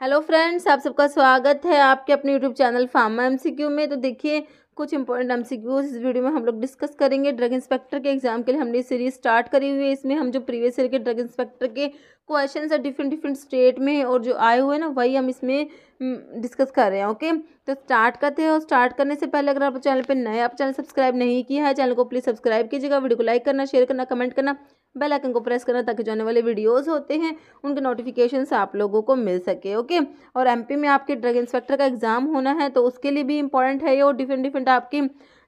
Hello friends, आप सबका स्वागत है आपके अपने यूट्यूब चैनल फार्मा एमसीक्यू में। तो देखिए कुछ इंपॉर्टेंट एमसीक्यूज इस वीडियो में हम लोग डिस्कस करेंगे। ड्रग इंस्पेक्टर के एग्जाम के लिए हमने सीरीज स्टार्ट करी हुई है। इसमें हम जो प्रीवियस ईयर के ड्रग इंस्पेक्टर के क्वेश्चंस है डिफरेंट स्टेट में और जो आए हुए हैं ना, वही हम इसमें डिस्कस कर रहे हैं। ओके, तो स्टार्ट करते हैं। और स्टार्ट करने से पहले अगर आप चैनल पर नए, आप चैनल सब्सक्राइब नहीं किया है, चैनल को प्लीज़ सब्सक्राइब कीजिएगा। वीडियो को लाइक करना, शेयर करना, कमेंट करना, बेल आइकन को प्रेस करना, ताकि जो आने वाले वीडियोस होते हैं उनके नोटिफिकेशंस आप लोगों को मिल सके। ओके, और एमपी में आपके ड्रग इंस्पेक्टर का एग्जाम होना है, तो उसके लिए भी इंपॉर्टेंट है ये। और डिफरेंट आपकी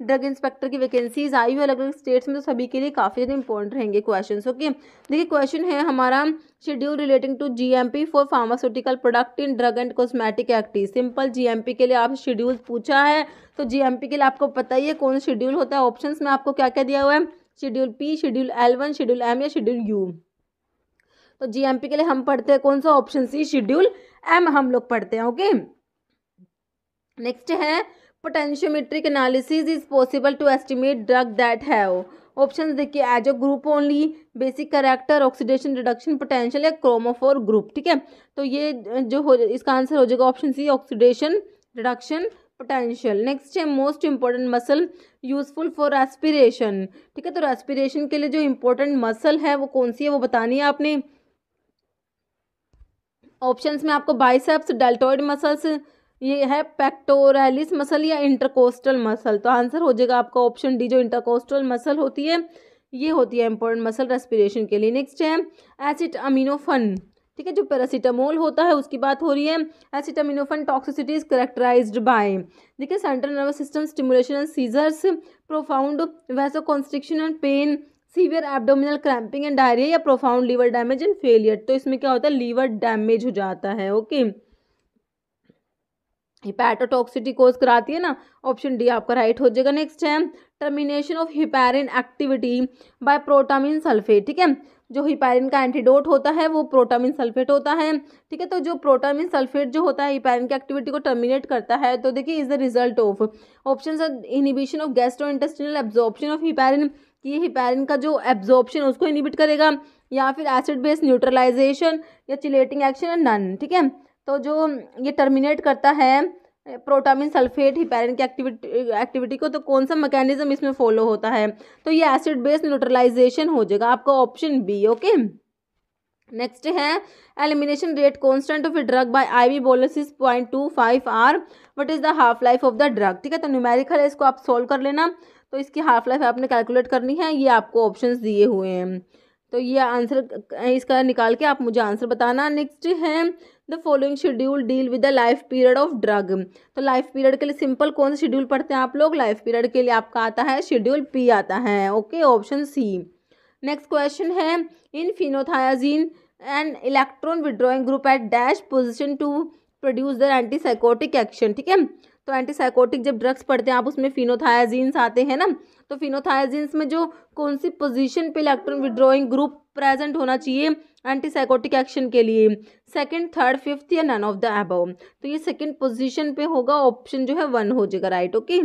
ड्रग इंस्पेक्टर की वैकेंसीज आई हुई अलग अलग स्टेट्स में, तो सभी के लिए काफ़ी ज़्यादा इंपॉर्टेंट रहेंगे क्वेश्चंस। ओके, देखिए क्वेश्चन है हमारा, schedule relating to GMP for pharmaceutical product in drug and cosmetic act. Simple GMP के लिए आप शेड्यूल पूछा है, तो जीएमपी के लिए आपको पता ही है कौन सा शेड्यूल होता है। ऑप्शंस में आपको क्या क्या दिया हुआ है, schedule P, schedule L1, schedule M या शेड्यूल यू। तो जीएमपी के लिए हम पढ़ते हैं कौन सा, ऑप्शन सी, शेड्यूल एम हम लोग पढ़ते हैं। ओके, नेक्स्ट है, potentiometric analysis is possible to estimate drug that have. Option देखिए, as a group only, basic character, oxidation reduction potential या क्रोमोफोर ग्रुप। ठीक है, तो ये जो हो, इसका आंसर हो जाएगा option C, oxidation reduction potential. Next है, most important muscle useful for respiration. ठीक है, तो रेस्पिरेशन के लिए जो इंपॉर्टेंट मसल है वो कौन सी है, वो बतानी है आपने। ऑप्शंस में आपको बाइसेप्स, डेल्टॉइड मसल्स, ये है पेक्टोरलिस मसल या इंटरकोस्टल मसल। तो आंसर हो जाएगा आपका ऑप्शन डी, जो इंटरकोस्टल मसल होती है ये होती है इंपॉर्टेंट मसल रेस्पिरेशन के लिए। नेक्स्ट है एसिटामिनोफेन। ठीक है, जो पैरासीटामोल होता है उसकी बात हो रही है। Acetaminophen toxicity is characterised by, देखिए central nervous system stimulation and seizures, profound vasoconstriction and pain, severe abdominal cramping and diarrhoea या profound liver damage and failure. तो इसमें क्या होता है, लीवर डैमेज हो जाता है। ओके, हिपैटोटॉक्सिटी कोज कराती है ना, ऑप्शन डी आपका राइट हो जाएगा। नेक्स्ट है, termination of heparin activity by protamine sulphate. ठीक है, जो हिपैरिन का एंटीडोट होता है वो प्रोटामिन सल्फेट होता है। ठीक है, तो जो प्रोटामिन सल्फेट जो होता है हिपैरिन की एक्टिविटी को टर्मिनेट करता है, तो देखिए is the result of, option inhibition of gastrointestinal absorption of heparin, ये हिपैरिन का जो एब्जॉर्प्शन उसको इनिबिट करेगा, या फिर एसिड बेस न्यूट्रलाइजेशन या चिलेटिंग एक्शन नन। ठीक है, तो जो ये टर्मिनेट करता है प्रोटामिन सल्फेट हिपैरिन की एक्टिविटी को, तो कौन सा मैकेनिज्म इसमें फॉलो होता है, तो ये एसिड बेस न्यूट्रलाइजेशन हो जाएगा आपका ऑप्शन बी। ओके, नेक्स्ट है, elimination rate constant of a drug by IV bolus is 0.25 R, what is the half life of the drug. ठीक है, तो न्यूमेरिकल है, इसको आप सोल्व कर लेना। तो इसकी हाफ लाइफ आपने कैलकुलेट करनी है, ये आपको ऑप्शंस दिए हुए हैं, तो ये आंसर इसका निकाल के आप मुझे आंसर बताना। नेक्स्ट है, the following schedule deal with the life period of drug. तो लाइफ पीरियड के लिए सिंपल कौन सा शेड्यूल पढ़ते हैं आप लोग, लाइफ पीरियड के लिए आपका आता है शेड्यूल पी आता है। Okay, option C. Next question है, in phenothiazine and electron withdrawing group at dash position to produce the antipsychotic action. ठीक है, तो एंटीसाइकोटिक जब ड्रग्स पढ़ते हैं आप, उसमें फिनोथायाजीन्स आते हैं ना, तो फिनोथायाजीन्स में जो कौन सी पोजीशन पे इलेक्ट्रॉन विड्रॉइंग ग्रुप प्रेजेंट होना चाहिए एंटीसाइकोटिक एक्शन के लिए, सेकंड, थर्ड, फिफ्थ या नन ऑफ द अबव। तो ये सेकंड पोजीशन पे होगा, ऑप्शन जो है 1 हो जाएगा राइट। ओके,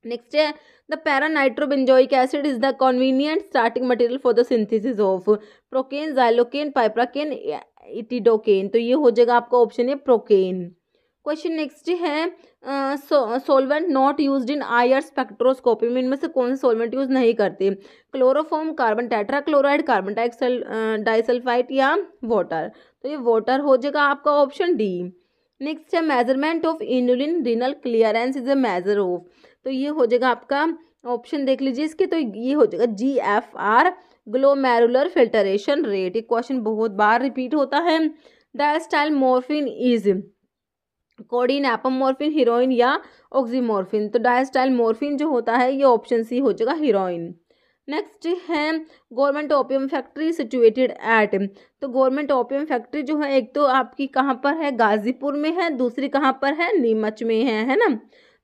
नेक्स्ट है, the paranitrobenzoic acid is the convenient starting material for the synthesis of procaine, xylocaine, piperocaine, etidocaine. तो ये हो जाएगा आपका ऑप्शन है प्रोकेन। क्वेश्चन नेक्स्ट है, solvent not used in IR spectroscopy में इनमें से कौन से सोलवेंट यूज नहीं करते, chloroform, carbon tetrachloride, carbon disulphide या वाटर। तो ये वाटर हो जाएगा आपका ऑप्शन डी। नेक्स्ट है, measurement of inulin renal clearance is a measure of. तो ये हो जाएगा आपका ऑप्शन देख लीजिए इसके, तो ये हो जाएगा GFR, ग्लोमेरुलर फिल्टरेशन रेट। ये क्वेश्चन बहुत बार रिपीट होता है। डायस्टाइल मॉर्फिन इज कोडीन, एपोमॉर्फिन, हीरोइन या ऑक्सीमॉर्फिन। तो डायस्टाइल मॉर्फिन जो होता है ये ऑप्शन सी हो जाएगा, हीरोइन। नेक्स्ट है, government opium factory situated at. तो गवर्नमेंट ओपियम फैक्ट्री जो है, एक तो आपकी कहाँ पर है, गाजीपुर में है, दूसरी कहाँ पर है, नीमच में है ना।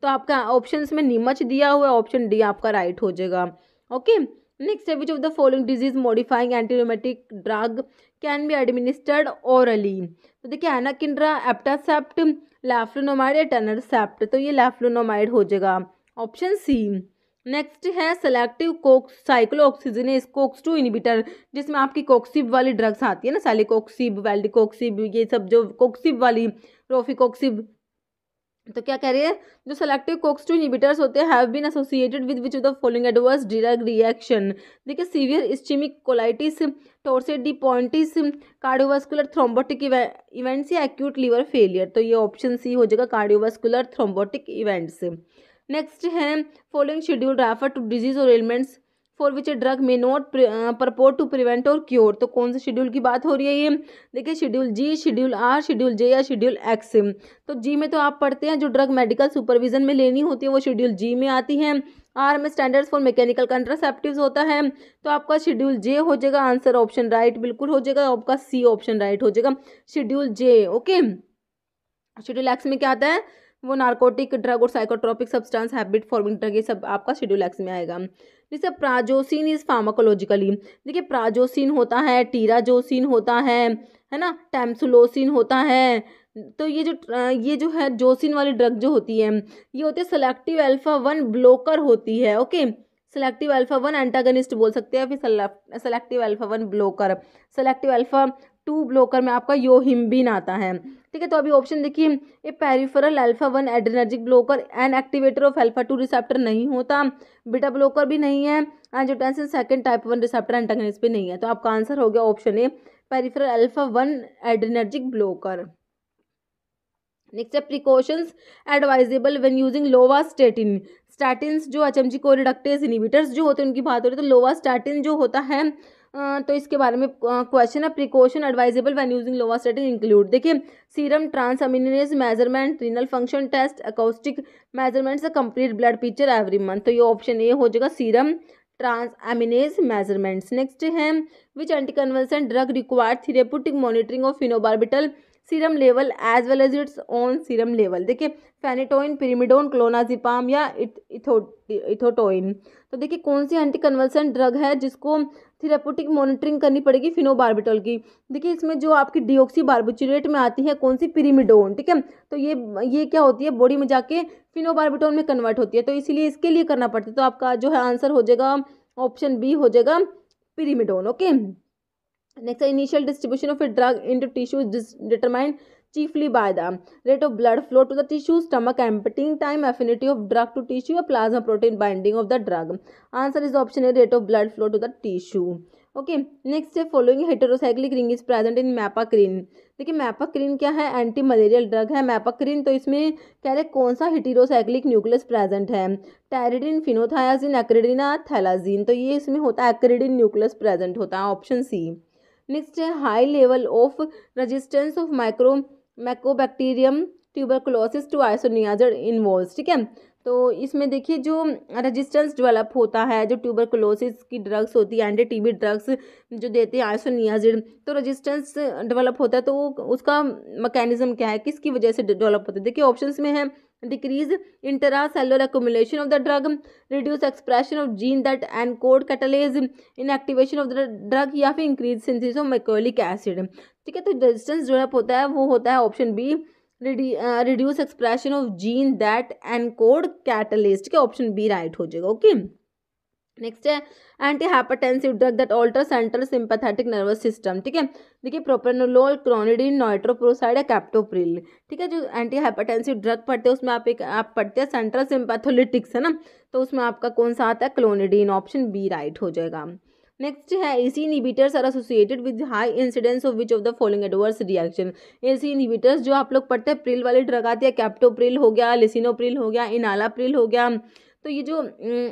तो आपका ऑप्शंस में नीमच दिया हुआ है, ऑप्शन डी आपका राइट हो जाएगा। ओके, नेक्स्ट है, which of the following disease modifying antirheumatic drug can be administered orally. तो देखिए, एनाकिंड्रा, एप्टासेप्ट, लैफ्लुनोमाइड या टनरसेप्ट। तो ये लैफ्लुनोमाइड हो जाएगा ऑप्शन सी। नेक्स्ट है selective Cokes cyclooxygenase Cokes 2 inhibitor, जिसमें आपकी कोक्सिब वाली ड्रग्स आती है ना, सैलिकोक्सिब, वैल्डिकोक्सिब, ये सब जो कोक्सिब वाली, रोफिकोक्सिब। तो क्या कह रही है, जो सेलेक्टिव कोक्स 2 इनहिबिटर्स होते हैं have been associated with which of the following adverse drug reaction. देखिए severe ischaemic colitis, torsades de pointes, cardiovascular thrombotic events या एक्यूट लीवर फेलियर। तो ये ऑप्शन सी हो जाएगा, कार्डियोवास्कुलर थ्रोम्बोटिक इवेंट्स। नेक्स्ट है following schedule refer to disease और elements for which a drug may not purport to prevent और cure. तो कौन से शेड्यूल की बात हो रही है ये, देखिए schedule G, schedule R, schedule J या शेड्यूल एक्स। तो जी में तो आप पढ़ते हैं जो ड्रग मेडिकल सुपरविजन में लेनी होती है वो शेड्यूल जी में आती है। आर में स्टैंडर्ड्स फॉर मैकेनिकल कंट्रासेप्टिव्स होता है, तो आपका शेड्यूल जे हो जाएगा। आंसर ऑप्शन राइट बिल्कुल हो जाएगा, आपका सी ऑप्शन राइट हो जाएगा, शेड्यूल जे। ओके, शेड्यूल एक्स में क्या आता है, वो नार्कोटिक ड्रग और psychotropic substance, habit forming drug, ये सब आपका शेड्यूल एक्स में आएगा। जैसे प्राजोसिन इज फार्माकोलॉजिकली, देखिए प्राजोसिन होता है, टीराजोसिन होता है ना, टैम्सुलोसिन होता है। तो ये जो है जोसिन वाली ड्रग जो होती है ये होती है सेलेक्टिव अल्फा 1 ब्लोकर होती है। ओके, सेलेक्टिव अल्फा 1 एंटागनिस्ट बोल सकते हैं, फिर selective alpha 1 blocker. Selective alpha 2 blocker में आपका योहिम्बिन आता है। ठीक है, तो अभी ऑप्शन देखिए, ये peripheral alpha 1 adrenergic blocker and activator of alpha 2 receptor नहीं होता, बीटा ब्लोकर भी नहीं है, angiotensin second type 1 receptor antagonist भी नहीं है। तो आपका आंसर हो गया option A, peripheral alpha 1 adrenergic blocker. Next है precautions advisable when using lovastatin. Statins जो एचएमजी कोरिडक्टेज इनहिबिटर्स जो होते हैं उनकी बात हो रही है, तो लोवास्टैटिन जो होता है तो इसके बारे में क्वेश्चन है, precaution advisable when using lovastatin include. देखिए serum transaminase measurement, renal function test, acoustic measurements, complete blood picture every month. तो ये ऑप्शन ए हो जाएगा, सीरम ट्रांसअमीनेज मेजरमेंट्स। नेक्स्ट है which anticonvulsant drug required therapeutic monitoring of phenobarbital serum level as well as its own serum level. देखिए phenytoin, primidone, clonazepam या ethotoin. तो देखिए कौन सी एंटी कन्वल्सेंट ड्रग है जिसको थेरेप्यूटिक मॉनिटरिंग करनी पड़ेगी फिनोबार्बिटल की। देखिए इसमें जो आपकी डिऑक्सी बार्बिचुरेट में आती है कौन सी, पिरिमिडोन। ठीक है, तो ये क्या होती है, बॉडी में जाके फिनोबार्बिटोन में कन्वर्ट होती है, तो इसीलिए इसके लिए करना पड़ता है। तो आपका जो है आंसर हो जाएगा ऑप्शन बी हो जाएगा, primidone. Okay, next initial distribution of a drug into tissue is determined chiefly by the rate of blood flow to the tissue, stomach emptying time, affinity of drug to tissue, or plasma protein binding of the drug. Answer is option A, rate of blood flow to the tissue. Okay, next है following heterocyclic ring is present in मैपाक्रीन। देखिए मैपाक्रीन क्या है, anti malarial drug है मैपाक्रीन। तो इसमें कह रहे कौन सा हेटेरोसाइक्लिक न्यूक्लियस प्रेजेंट है, टैरिडिन, फिनोथायाजिन, एक्रिडिन, थैलाजीन। तो ये इसमें होता है एक्रिडिन न्यूक्लियस प्रेजेंट होता है, ऑप्शन सी। नेक्स्ट है high level of resistance of mycobacterium tuberculosis to isoniazid involves. ठीक है, तो इसमें देखिए जो रेजिस्टेंस डेवलप होता है, जो ट्यूबरकुलोसिस की ड्रग्स होती है, एंटी टीबी ड्रग्स जो देते हैं आइसोनियाजिड, तो रेजिस्टेंस डेवलप होता है, तो उसका मैकेनिज्म क्या है, किसकी वजह से डेवलप होता है। देखिए ऑप्शंस में है decrease intracellular accumulation of the drug, reduce expression of gene that encode catalase, inactivation of the drug, या फिर इंक्रीज सिंथेसिस ऑफ मैकोलिक एसिड। ठीक है, तो रेजिस्टेंस डेवलप होता है वो होता है option B, reduce expression of gene that encode catalase. ठीक है, ऑप्शन बी राइट हो जाएगा। ओके, नेक्स्ट है anti hypertensive drug that alter central sympathetic nervous system. ठीक है, देखिए प्रोप्रेनोलोल, क्लोनिडीन, नाइट्रोप्रोसाइड या कैप्टोप्रिल। ठीक है, जो एंटी हाइपरटेंसिव ड्रग पढ़ते हैं उसमें आप पढ़ते हैं सेंट्रल सिंपैथोलिटिक्स है ना, तो उसमें आपका कौन सा आता है, क्लोनिडीन। ऑप्शन बी राइट हो जाएगा। नेक्स्ट है ACE inhibitors are associated with high incidence of which of the following adverse reaction. ACE inhibitors जो आप लोग पढ़ते हैं, प्रिल वाली ड्रग आती है, कैप्टोप्रिल हो गया, लिसिनोप्रिल हो गया, इनालाप्रिल हो गया। तो ये जो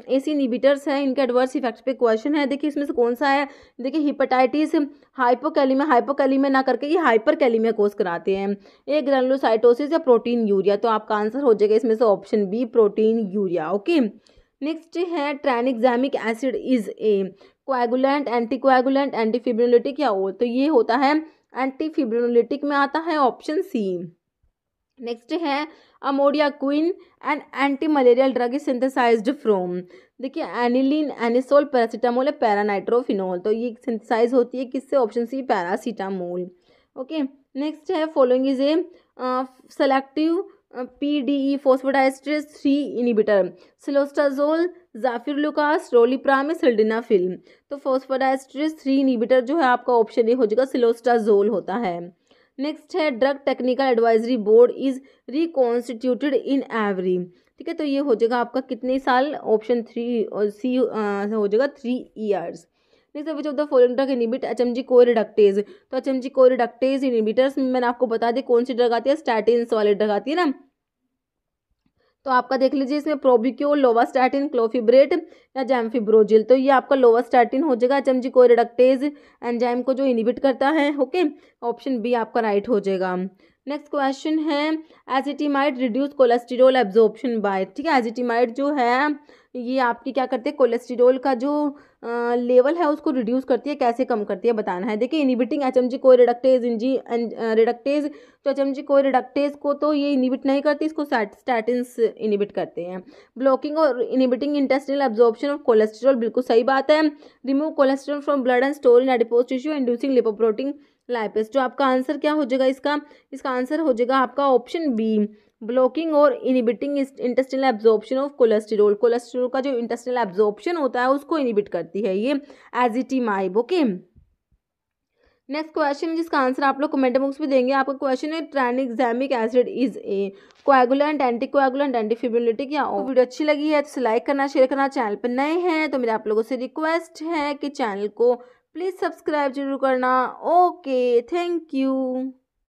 एसी इनहिबिटर्स हैं इनके एडवर्स इफेक्ट्स पे क्वेश्चन है। देखिए इसमें से कौन सा है, देखिए हिपेटाइटिस, हाइपोकैलिमिया ना करके ये हाइपरकैलिमिया कोज कराते हैं, ए ग्रेनुलोसाइटोसिस या प्रोटीन यूरिया। तो आपका आंसर हो जाएगा इसमें से option B, protein urea. Okay, next है tranexamic acid is a coagulant, anticoagulant, antifibrinolytic या ओल। तो ये होता है एंटीफिब्रिनोलिटिक में आता है, ऑप्शन सी। नेक्स्ट है amodiaquine and anti malarial drug is synthesized from. देखिए एनिलीन, एनिसोल, पैरासीटामोल, पैरानाइट्रोफिनोल। तो ये सिंथेसाइज होती है किससे, option C, paracetamol. Okay, next है following is a selective PDE phosphodiesterase 3 inhibitor, cilostazol, zafirlukast, rolipram, sildenafil. तो phosphodiesterase 3 inhibitor जो है आपका ऑप्शन ए हो जाएगा, सिलोस्टाजोल होता है। नेक्स्ट है drug technical advisory board is reconstituted in every, ठीक है, तो ये हो जाएगा आपका कितने साल, ऑप्शन 3 और सी हो जाएगा 3 years. Next which of the following drug inhibit HMG कोई रिडक्टेज, तो HMG कोई रिडक्टेज इनिबिटर्स मैंने आपको बता दी कौन सी ड्रग आती है, स्टैटिन्स वाली ड्रग आती है ना। तो आपका देख लीजिए इसमें प्रोबिक्योल, लोवास्टैटिन, क्लोफिब्रेट या जैमफिब्रोजिल, तो ये आपका लोवास्टैटिन हो जाएगा, HMG कोई रिडक्टेज एंजाइम को जो इनिबिट करता है। ओके, ऑप्शन बी आपका राइट हो जाएगा। नेक्स्ट क्वेश्चन है ezetimibe reduce cholesterol absorption bye, ठीक है, एजिटिमाइड जो है ये आपकी क्या करते हैं, कोलेस्टेरॉल का जो लेवल है उसको रिड्यूस करती है, कैसे कम करती है बताना है। देखिए इनिबिटिंग HMG कोई रिडक्टेज रिडक्टेज, तो HMG कोई रिडक्टेज को तो ये इनिबिट नहीं करती, इसको स्टैटिन्स इनिबिट करते हैं। ब्लॉकिंग और inhibiting intestinal absorption of cholesterol, बिल्कुल सही बात है। Remove cholesterol from blood and store in adipose tissue inducing lipoprotein lipase, जो आपका आंसर क्या हो जाएगा इसका आंसर हो जाएगा आपका ऑप्शन बी, ब्लॉकिंग और inhibiting intestinal absorption of cholesterol. Cholesterol का जो इंटेस्टिनल एब्जॉर्प्शन होता है उसको इनिबिट करती है ये एजिटिमाइब। ओके, नेक्स्ट क्वेश्चन जिसका आंसर आप लोग कमेंट बॉक्स में देंगे। आपका क्वेश्चन है tricloxemic acid is a coagulant, anticoagulant, antifibrillatic या वीडियो अच्छी लगी है तो लाइक करना, शेयर करना, चैनल पर नए हैं तो मेरे आप लोगों से रिक्वेस्ट है कि चैनल को प्लीज़ सब्सक्राइब जरूर करना। Okay, thank you.